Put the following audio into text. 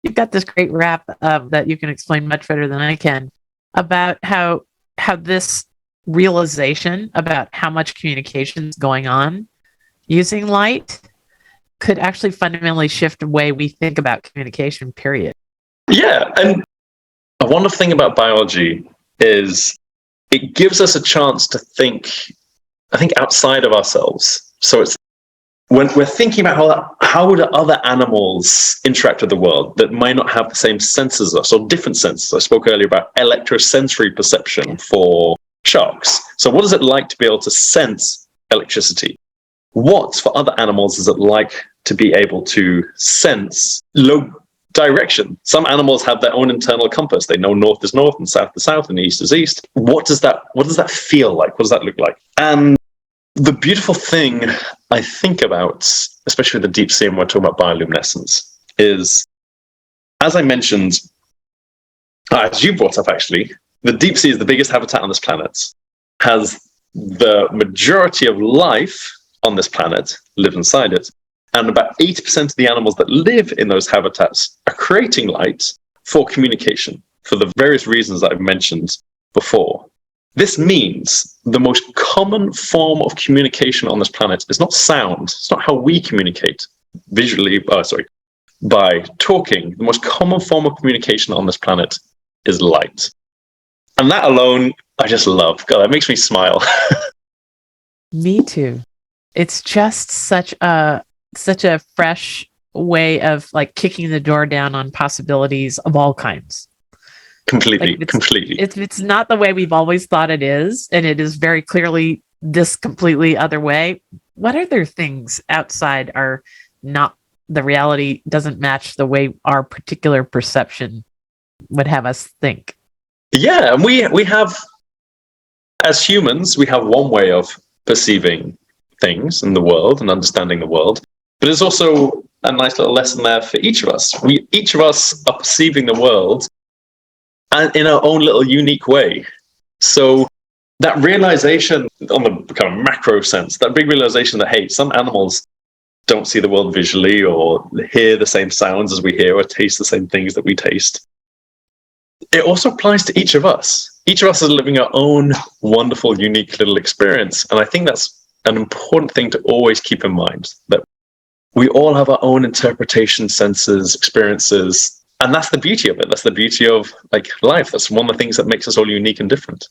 you've got this great rap that you can explain much better than I can about how this realization about how much communication is going on using light could actually fundamentally shift the way we think about communication, period. Yeah, and a wonderful thing about biology is it gives us a chance to think, I think, outside of ourselves. So it's when we're thinking about how do other animals interact with the world that might not have the same senses as us, or different senses. I spoke earlier about electrosensory perception for sharks. So what is it like to be able to sense electricity? What, for other animals, is it like to be able to sense low direction? Some animals have their own internal compass. They know north is north and south is south and east is east. What does that feel like? What does that look like? And the beautiful thing I think about, especially with the deep sea and when we're talking about bioluminescence, is, as I mentioned, as you brought up actually, the deep sea is the biggest habitat on this planet, has the majority of life on this planet live inside it. And about 80% of the animals that live in those habitats are creating light for communication, for the various reasons that I've mentioned before. This means the most common form of communication on this planet is not sound. It's not how we communicate by talking. The most common form of communication on this planet is light. And that alone, I just love. God, that makes me smile. Me too. It's just such a fresh way of like kicking the door down on possibilities of all kinds. Completely. It's not the way we've always thought it is, and it is very clearly this completely other way. What other things outside are not the reality, doesn't match the way our particular perception would have us think? Yeah, and we have, as humans, we have one way of perceiving things in the world and understanding the world. But there's also a nice little lesson there for each of us. Each of us are perceiving the world and in our own little unique way. So that realization on the kind of macro sense, that big realization that, hey, some animals don't see the world visually or hear the same sounds as we hear or taste the same things that we taste. It also applies to each of us. Each of us is living our own wonderful, unique little experience. And I think that's an important thing to always keep in mind, that we all have our own interpretation, senses, experiences. And that's the beauty of it. That's the beauty of like life. That's one of the things that makes us all unique and different.